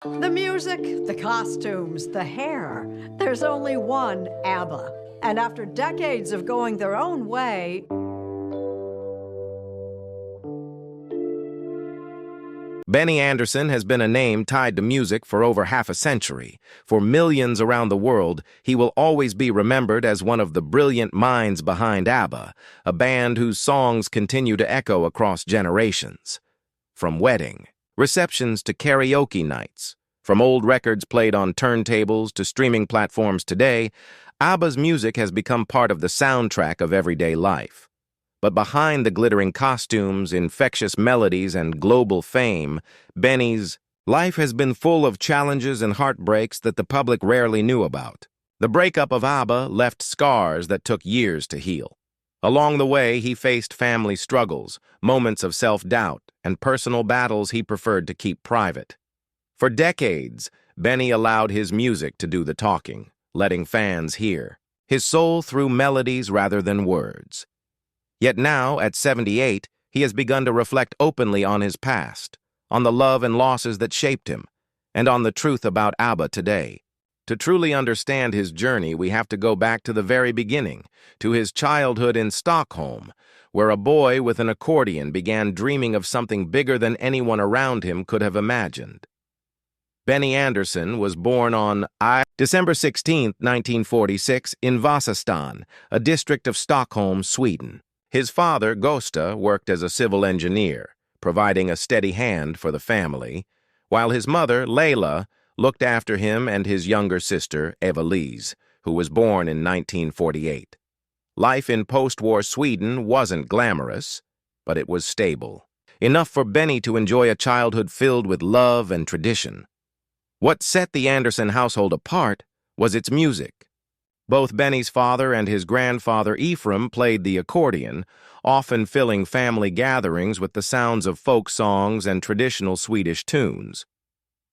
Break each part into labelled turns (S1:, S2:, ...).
S1: The music, the costumes, the hair. There's only one ABBA. And after decades of going their own way,
S2: Benny Andersson has been a name tied to music for over half a century. For millions around the world, he will always be remembered as one of the brilliant minds behind ABBA, a band whose songs continue to echo across generations. From wedding receptions to karaoke nights, from old records played on turntables to streaming platforms today, ABBA's music has become part of the soundtrack of everyday life. But behind the glittering costumes, infectious melodies, and global fame, Benny's life has been full of challenges and heartbreaks that the public rarely knew about. The breakup of ABBA left scars that took years to heal. Along the way, he faced family struggles, moments of self-doubt, and personal battles he preferred to keep private. For decades, Benny allowed his music to do the talking, letting fans hear his soul through melodies rather than words. Yet now, at 78, he has begun to reflect openly on his past, on the love and losses that shaped him, and on the truth about ABBA today. To truly understand his journey, we have to go back to the very beginning, to his childhood in Stockholm, where a boy with an accordion began dreaming of something bigger than anyone around him could have imagined. Benny Andersson was born on December 16, 1946, in Vasastan, a district of Stockholm, Sweden. His father, Gosta, worked as a civil engineer, providing a steady hand for the family, while his mother, Layla, looked after him and his younger sister, Eva-Lise, who was born in 1948. Life in post-war Sweden wasn't glamorous, but it was stable, enough for Benny to enjoy a childhood filled with love and tradition. What set the Andersson household apart was its music. Both Benny's father and his grandfather Ephraim played the accordion, often filling family gatherings with the sounds of folk songs and traditional Swedish tunes.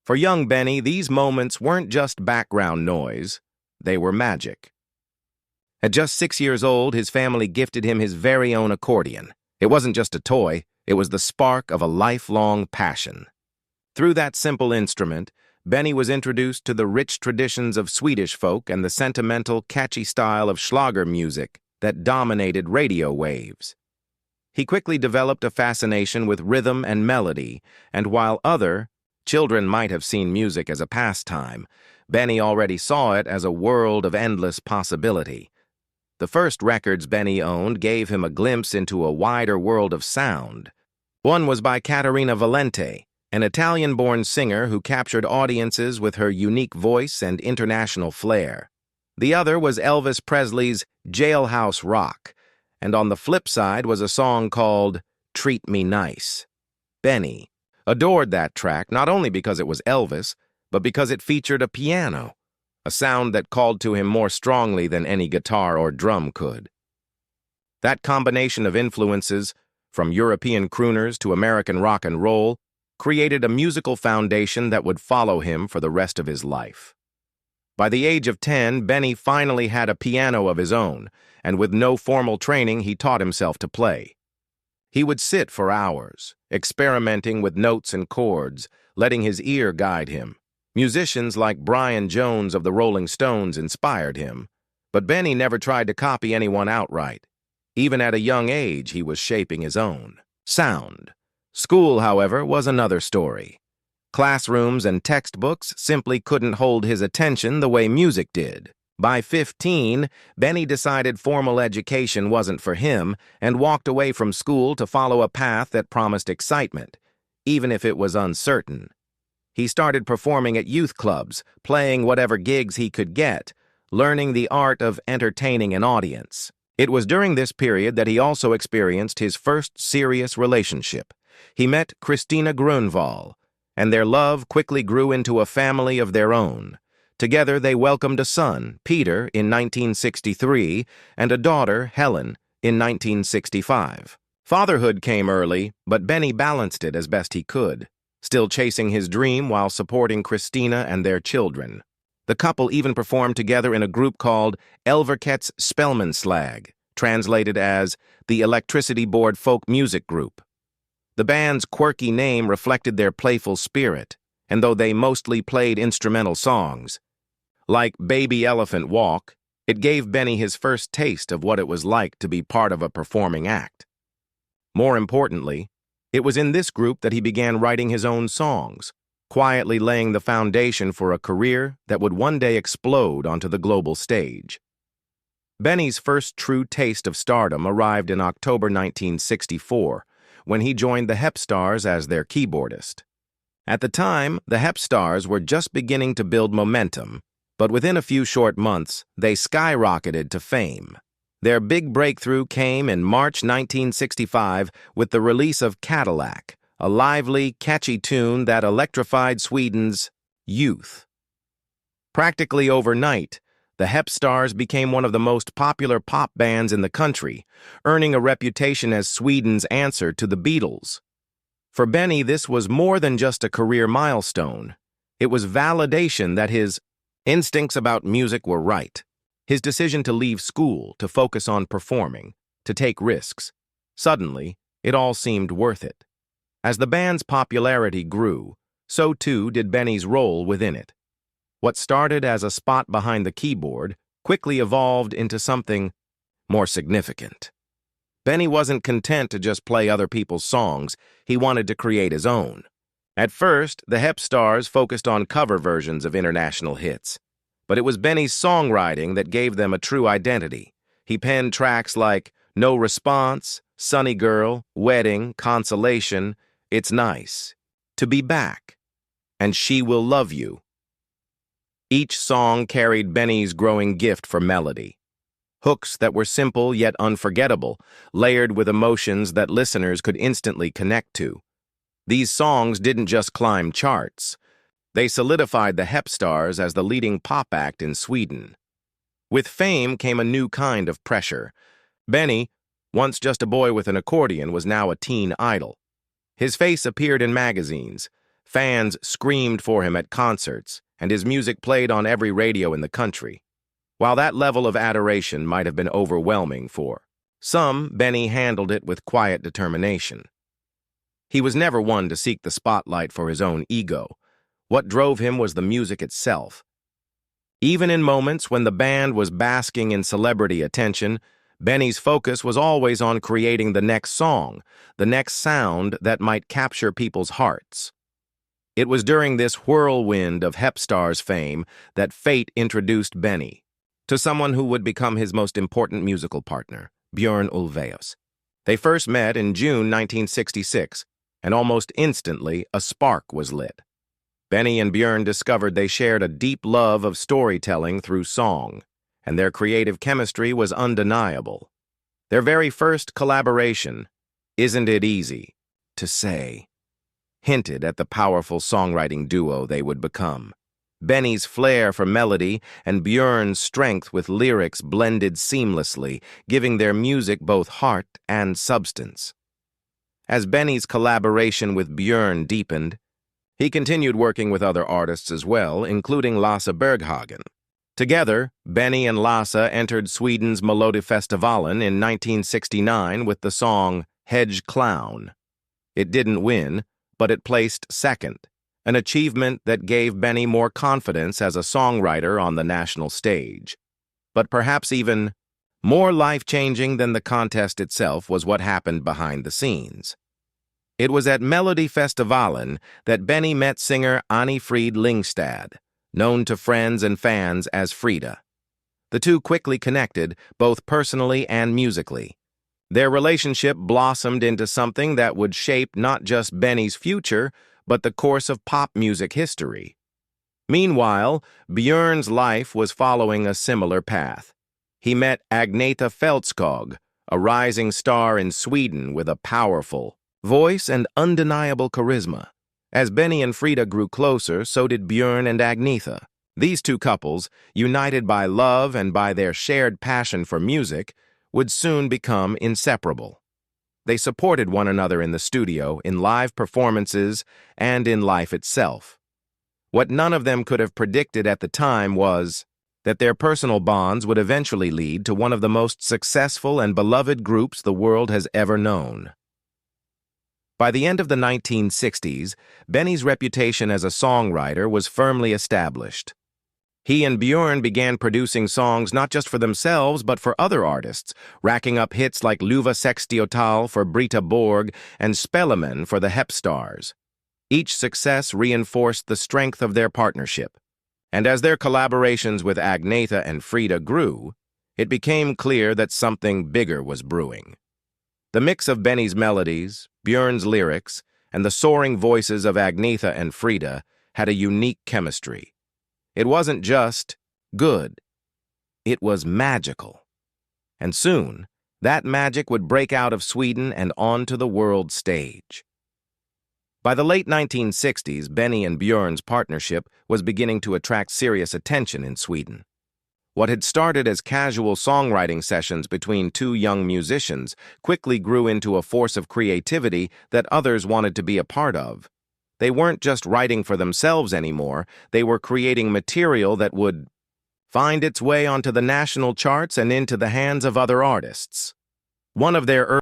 S2: For young Benny, these moments weren't just background noise, they were magic. At just 6 years old, his family gifted him his very own accordion. It wasn't just a toy, it was the spark of a lifelong passion. Through that simple instrument, Benny was introduced to the rich traditions of Swedish folk and the sentimental, catchy style of Schlager music that dominated radio waves. He quickly developed a fascination with rhythm and melody, and while other children might have seen music as a pastime, Benny already saw it as a world of endless possibility. The first records Benny owned gave him a glimpse into a wider world of sound. One was by Caterina Valente, an Italian-born singer who captured audiences with her unique voice and international flair. The other was Elvis Presley's Jailhouse Rock, and on the flip side was a song called Treat Me Nice. Benny adored that track not only because it was Elvis, but because it featured a piano, a sound that called to him more strongly than any guitar or drum could. That combination of influences, from European crooners to American rock and roll, created a musical foundation that would follow him for the rest of his life. By the age of 10, Benny finally had a piano of his own, and with no formal training, he taught himself to play. He would sit for hours, experimenting with notes and chords, letting his ear guide him. Musicians like Brian Jones of the Rolling Stones inspired him, but Benny never tried to copy anyone outright. Even at a young age, he was shaping his own sound. School, however, was another story. Classrooms and textbooks simply couldn't hold his attention the way music did. By 15, Benny decided formal education wasn't for him and walked away from school to follow a path that promised excitement, even if it was uncertain. He started performing at youth clubs, playing whatever gigs he could get, learning the art of entertaining an audience. It was during this period that he also experienced his first serious relationship. He met Christina Grunwald, and their love quickly grew into a family of their own. Together, they welcomed a son, Peter, in 1963, and a daughter, Helen, in 1965. Fatherhood came early, but Benny balanced it as best he could, still chasing his dream while supporting Christina and their children. The couple even performed together in a group called Elverkets Spelmanslag, translated as the Electricity Board Folk Music Group. The band's quirky name reflected their playful spirit, and though they mostly played instrumental songs, like Baby Elephant Walk, it gave Benny his first taste of what it was like to be part of a performing act. More importantly, it was in this group that he began writing his own songs, quietly laying the foundation for a career that would one day explode onto the global stage. Benny's first true taste of stardom arrived in October 1964, when he joined the Hep Stars as their keyboardist. At the time, the Hep Stars were just beginning to build momentum, but within a few short months, they skyrocketed to fame. Their big breakthrough came in March 1965 with the release of Cadillac, a lively, catchy tune that electrified Sweden's youth. Practically overnight, the Hep Stars became one of the most popular pop bands in the country, earning a reputation as Sweden's answer to the Beatles. For Benny, this was more than just a career milestone. It was validation that his instincts about music were right. His decision to leave school, to focus on performing, to take risks. Suddenly, it all seemed worth it. As the band's popularity grew, so too did Benny's role within it. What started as a spot behind the keyboard quickly evolved into something more significant. Benny wasn't content to just play other people's songs, he wanted to create his own. At first, the Hep Stars focused on cover versions of international hits. But it was Benny's songwriting that gave them a true identity. He penned tracks like No Response, Sunny Girl, Wedding, Consolation, It's Nice, To Be Back, and She Will Love You. Each song carried Benny's growing gift for melody. Hooks that were simple yet unforgettable, layered with emotions that listeners could instantly connect to. These songs didn't just climb charts. They solidified the Hep Stars as the leading pop act in Sweden. With fame came a new kind of pressure. Benny, once just a boy with an accordion, was now a teen idol. His face appeared in magazines, fans screamed for him at concerts, and his music played on every radio in the country. While that level of adoration might have been overwhelming for some, Benny handled it with quiet determination. He was never one to seek the spotlight for his own ego. What drove him was the music itself. Even in moments when the band was basking in celebrity attention, Benny's focus was always on creating the next song, the next sound that might capture people's hearts. It was during this whirlwind of Hep Stars fame that fate introduced Benny to someone who would become his most important musical partner, Björn Ulvaeus. They first met in June 1966, and almost instantly a spark was lit. Benny and Björn discovered they shared a deep love of storytelling through song, and their creative chemistry was undeniable. Their very first collaboration, Isn't It Easy to Say, hinted at the powerful songwriting duo they would become. Benny's flair for melody and Björn's strength with lyrics blended seamlessly, giving their music both heart and substance. As Benny's collaboration with Björn deepened, he continued working with other artists as well, including Lasse Berghagen. Together, Benny and Lasse entered Sweden's Melodifestivalen in 1969 with the song Hedge Clown. It didn't win, but it placed second, an achievement that gave Benny more confidence as a songwriter on the national stage. But perhaps even more life-changing than the contest itself was what happened behind the scenes. It was at Melodifestivalen that Benny met singer Anni-Frid Lyngstad, known to friends and fans as Frida. The two quickly connected, both personally and musically. Their relationship blossomed into something that would shape not just Benny's future, but the course of pop music history. Meanwhile, Björn's life was following a similar path. He met Agneta Fältskog, a rising star in Sweden with a powerful voice and undeniable charisma. As Benny and Frida grew closer, so did Björn and Agneta. These two couples, united by love and by their shared passion for music, would soon become inseparable. They supported one another in the studio, in live performances, and in life itself. What none of them could have predicted at the time was that their personal bonds would eventually lead to one of the most successful and beloved groups the world has ever known. By the end of the 1960s, Benny's reputation as a songwriter was firmly established. He and Björn began producing songs not just for themselves but for other artists, racking up hits like Luva Sextiotal for Brita Borg and Spelleman for the Hepstars. Each success reinforced the strength of their partnership. And as their collaborations with Agnetha and Frida grew, it became clear that something bigger was brewing. The mix of Benny's melodies, Björn's lyrics, and the soaring voices of Agnetha and Frida had a unique chemistry. It wasn't just good, it was magical. And soon, that magic would break out of Sweden and onto the world stage. By the late 1960s, Benny and Björn's partnership was beginning to attract serious attention in Sweden. What had started as casual songwriting sessions between two young musicians quickly grew into a force of creativity that others wanted to be a part of. They weren't just writing for themselves anymore, they were creating material that would find its way onto the national charts and into the hands of other artists.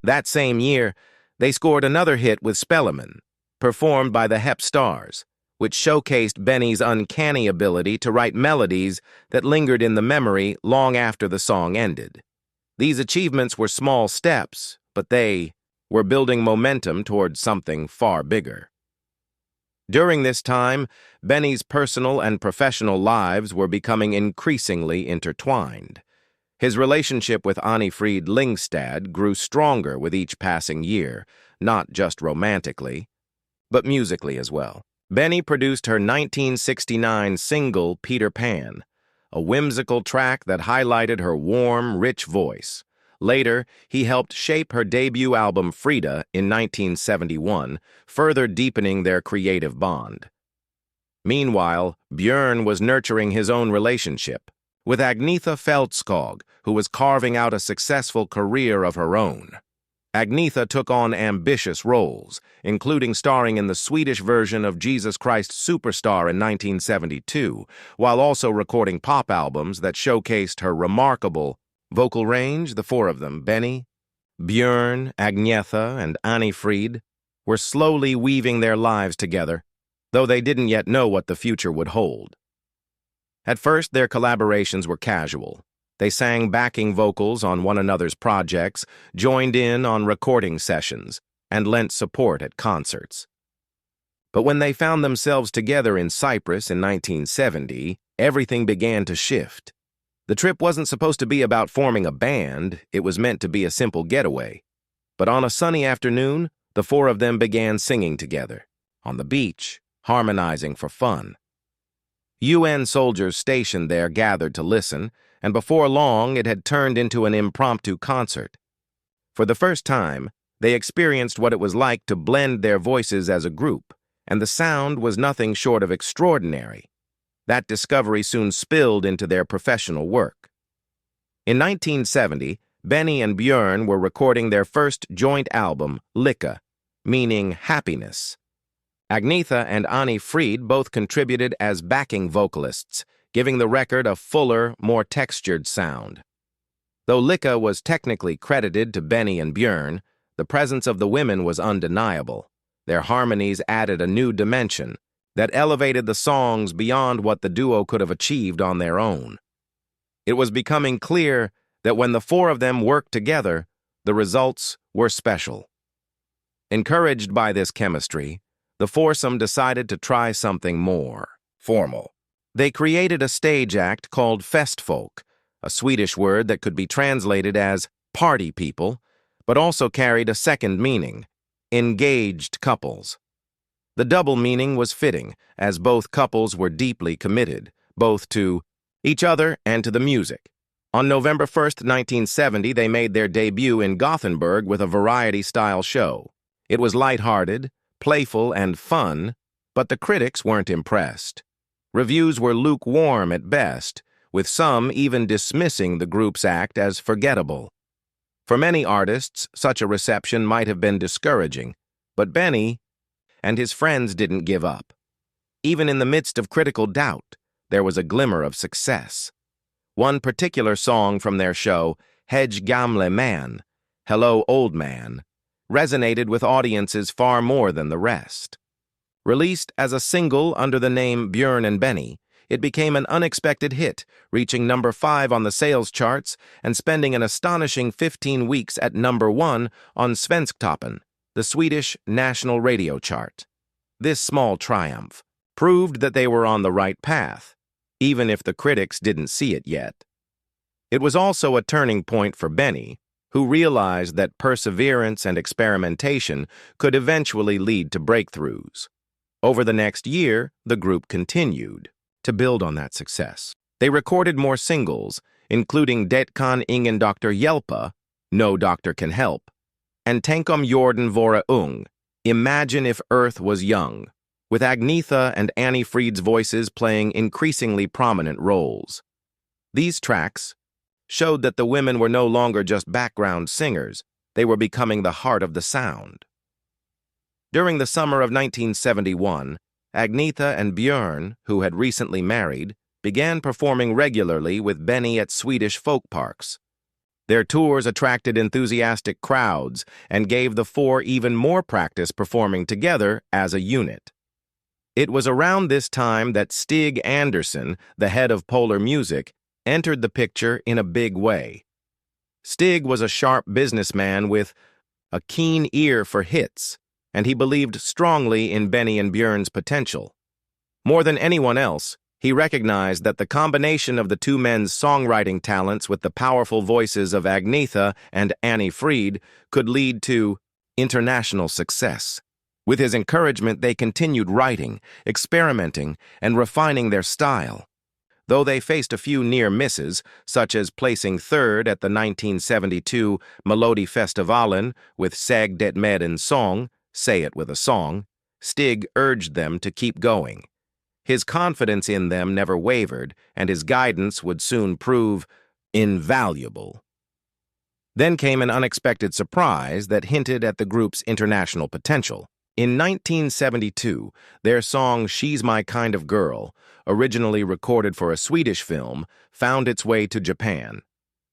S2: That same year, they scored another hit with Spelleman, performed by the Hepstars, which showcased Benny's uncanny ability to write melodies that lingered in the memory long after the song ended. These achievements were small steps, but they were building momentum towards something far bigger. During this time, Benny's personal and professional lives were becoming increasingly intertwined. His relationship with Anni-Frid Lyngstad grew stronger with each passing year, not just romantically, but musically as well. Benny produced her 1969 single, Peter Pan, a whimsical track that highlighted her warm, rich voice. Later, he helped shape her debut album Frida in 1971, further deepening their creative bond. Meanwhile, Björn was nurturing his own relationship with Agnetha Fältskog, who was carving out a successful career of her own. Agnetha took on ambitious roles, including starring in the Swedish version of Jesus Christ Superstar in 1972, while also recording pop albums that showcased her remarkable vocal range. The four of them, Benny, Björn, Agnetha, and Anni-Frid, were slowly weaving their lives together, though they didn't yet know what the future would hold. At first, their collaborations were casual. They sang backing vocals on one another's projects, joined in on recording sessions, and lent support at concerts. But when they found themselves together in Cyprus in 1970, everything began to shift. The trip wasn't supposed to be about forming a band, it was meant to be a simple getaway. But on a sunny afternoon, the four of them began singing together, on the beach, harmonizing for fun. UN soldiers stationed there gathered to listen, and before long it had turned into an impromptu concert. For the first time, they experienced what it was like to blend their voices as a group, and the sound was nothing short of extraordinary. That discovery soon spilled into their professional work. In 1970, Benny and Björn were recording their first joint album, Lycka, meaning happiness. Agnetha and Anni-Frid both contributed as backing vocalists, giving the record a fuller, more textured sound. Though Lycka was technically credited to Benny and Björn, the presence of the women was undeniable. Their harmonies added a new dimension that elevated the songs beyond what the duo could have achieved on their own. It was becoming clear that when the four of them worked together, the results were special. Encouraged by this chemistry, the foursome decided to try something more formal. They created a stage act called festfolk, a Swedish word that could be translated as party people, but also carried a second meaning, engaged couples. The double meaning was fitting, as both couples were deeply committed, both to each other and to the music. On November 1st, 1970, they made their debut in Gothenburg with a variety-style show. It was lighthearted, playful, and fun, but the critics weren't impressed. Reviews were lukewarm at best, with some even dismissing the group's act as forgettable. For many artists, such a reception might have been discouraging, but Benny and his friends didn't give up. Even in the midst of critical doubt, there was a glimmer of success. One particular song from their show, Hedge Gamle Man, Hello Old Man, resonated with audiences far more than the rest. Released as a single under the name Björn and Benny, it became an unexpected hit, reaching number 5 on the sales charts and spending an astonishing 15 weeks at number 1 on Svensktoppen, the Swedish national radio chart. This small triumph proved that they were on the right path, even if the critics didn't see it yet. It was also a turning point for Benny, who realized that perseverance and experimentation could eventually lead to breakthroughs. Over the next year, the group continued to build on that success. They recorded more singles, including Det kan ingen doktor hjälpa, No Doctor Can Help, and Tänk om jorden vore ung, Imagine If Earth Was Young, with Agnetha and Annie Fried's voices playing increasingly prominent roles. These tracks showed that the women were no longer just background singers, they were becoming the heart of the sound. During the summer of 1971, Agnetha and Björn, who had recently married, began performing regularly with Benny at Swedish folk parks. Their tours attracted enthusiastic crowds and gave the four even more practice performing together as a unit. It was around this time that Stig Andersson, the head of Polar Music, entered the picture in a big way. Stig was a sharp businessman with a keen ear for hits, and he believed strongly in Benny and Björn's potential. More than anyone else, he recognized that the combination of the two men's songwriting talents with the powerful voices of Agnetha and Annie Fried could lead to international success. With his encouragement, they continued writing, experimenting, and refining their style. Though they faced a few near misses, such as placing third at the 1972 Melodifestivalen with Säg det med en sång, Say It With a Song, Stig urged them to keep going. His confidence in them never wavered, and his guidance would soon prove invaluable. Then came an unexpected surprise that hinted at the group's international potential. In 1972, their song She's My Kind of Girl, originally recorded for a Swedish film, found its way to Japan.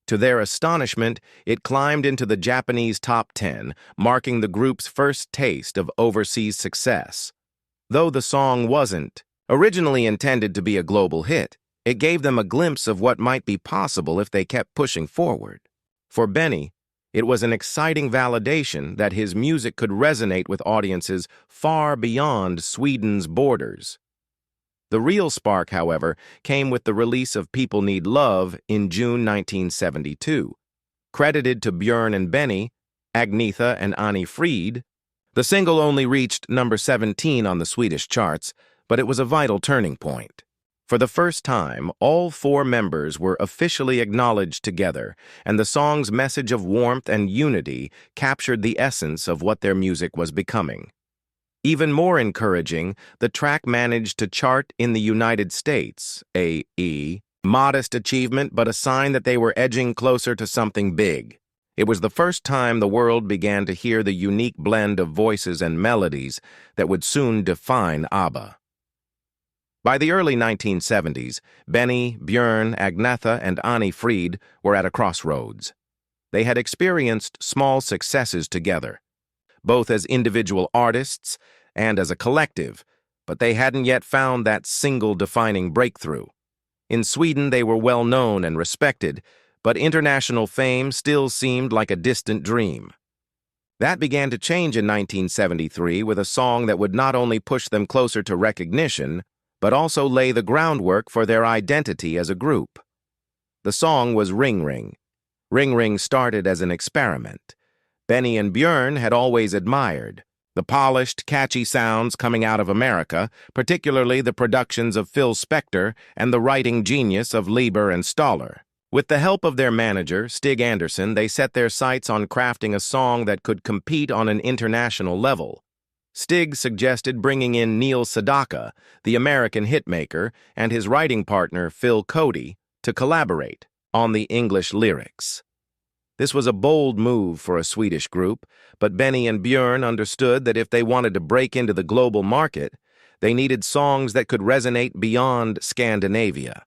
S2: To their astonishment, it climbed into the Japanese top 10, marking the group's first taste of overseas success. Though the song wasn't originally intended to be a global hit, it gave them a glimpse of what might be possible if they kept pushing forward. For Benny, it was an exciting validation that his music could resonate with audiences far beyond Sweden's borders. The real spark, however, came with the release of People Need Love in June 1972. Credited to Björn and Benny, Agnetha and Annie Fried, the single only reached number 17 on the Swedish charts, but it was a vital turning point. For the first time, all four members were officially acknowledged together, and the song's message of warmth and unity captured the essence of what their music was becoming. Even more encouraging, the track managed to chart in the United States, a modest achievement but a sign that they were edging closer to something big. It was the first time the world began to hear the unique blend of voices and melodies that would soon define ABBA. By the early 1970s, Benny, Björn, Agnetha, and Annie Fried were at a crossroads. They had experienced small successes together, both as individual artists and as a collective, but they hadn't yet found that single defining breakthrough. In Sweden, they were well known and respected, but international fame still seemed like a distant dream. That began to change in 1973 with a song that would not only push them closer to recognition, but also lay the groundwork for their identity as a group. The song was Ring Ring. Ring Ring started as an experiment. Benny and Björn had always admired the polished, catchy sounds coming out of America, particularly the productions of Phil Spector and the writing genius of Lieber and Stoller. With the help of their manager, Stig Andersson, they set their sights on crafting a song that could compete on an international level. Stig suggested bringing in Neil Sedaka, the American hitmaker, and his writing partner, Phil Cody, to collaborate on the English lyrics. This was a bold move for a Swedish group, but Benny and Björn understood that if they wanted to break into the global market, they needed songs that could resonate beyond Scandinavia.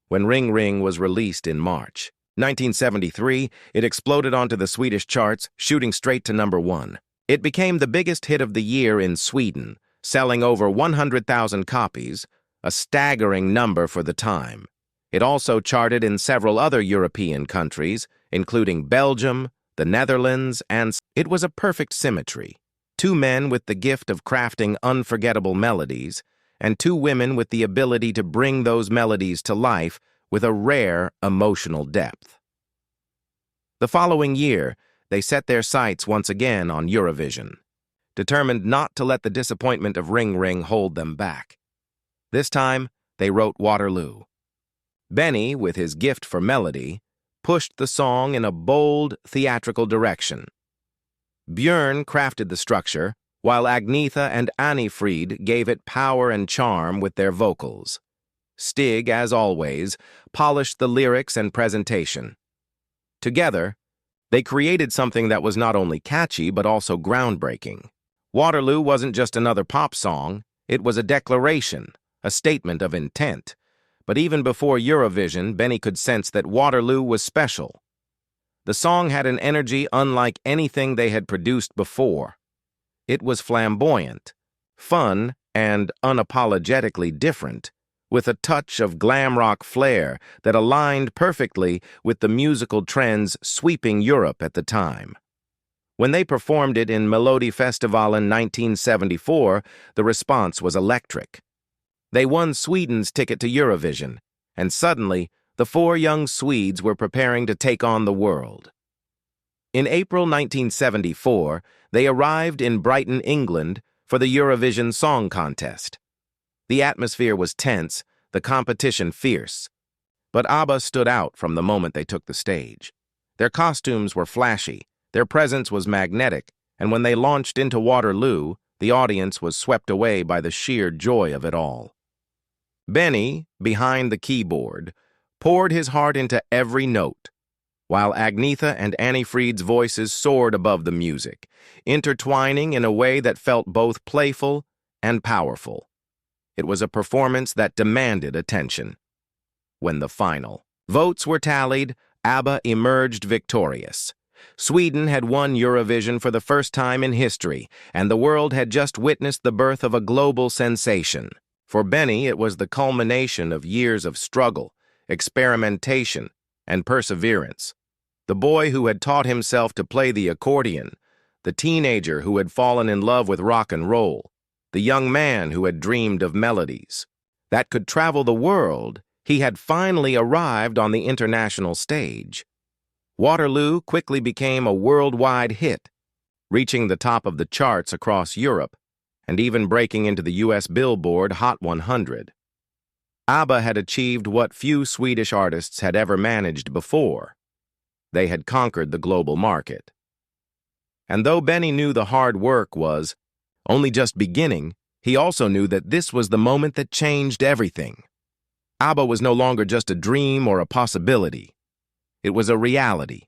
S2: When Ring Ring was released in March 1973, it exploded onto the Swedish charts, shooting straight to #1. It became the biggest hit of the year in Sweden, selling over 100,000 copies, a staggering number for the time. It also charted in several other European countries, including Belgium, the Netherlands, and it was a perfect symmetry. Two men with the gift of crafting unforgettable melodies, and two women with the ability to bring those melodies to life with a rare emotional depth. The following year, they set their sights once again on Eurovision, determined not to let the disappointment of Ring Ring hold them back. This time, they wrote Waterloo. Benny, with his gift for melody, pushed the song in a bold, theatrical direction. Björn crafted the structure, while Agnetha and Anni-Frid gave it power and charm with their vocals. Stig, as always, polished the lyrics and presentation. Together, they created something that was not only catchy but also groundbreaking. Waterloo wasn't just another pop song, it was a declaration, a statement of intent. But even before Eurovision, Benny could sense that Waterloo was special. The song had an energy unlike anything they had produced before. It was flamboyant, fun, and unapologetically different, with a touch of glam rock flair that aligned perfectly with the musical trends sweeping Europe at the time. When they performed it in Melodifestivalen 1974, the response was electric. They won Sweden's ticket to Eurovision, and suddenly, the four young Swedes were preparing to take on the world. In April 1974, they arrived in Brighton, England, for the Eurovision Song Contest. The atmosphere was tense, the competition fierce. But ABBA stood out from the moment they took the stage. Their costumes were flashy, their presence was magnetic, and when they launched into Waterloo, the audience was swept away by the sheer joy of it all. Benny, behind the keyboard, poured his heart into every note, while Agnetha and Anni-Frid's voices soared above the music, intertwining in a way that felt both playful and powerful. It was a performance that demanded attention. When the final votes were tallied, ABBA emerged victorious. Sweden had won Eurovision for the first time in history, and the world had just witnessed the birth of a global sensation. For Benny, it was the culmination of years of struggle, experimentation, and perseverance. The boy who had taught himself to play the accordion, the teenager who had fallen in love with rock and roll, the young man who had dreamed of melodies that could travel the world, he had finally arrived on the international stage. Waterloo quickly became a worldwide hit, reaching the top of the charts across Europe, and even breaking into the U.S. Billboard Hot 100. ABBA had achieved what few Swedish artists had ever managed before. They had conquered the global market. And though Benny knew the hard work was only just beginning, he also knew that this was the moment that changed everything. ABBA was no longer just a dream or a possibility. It was a reality,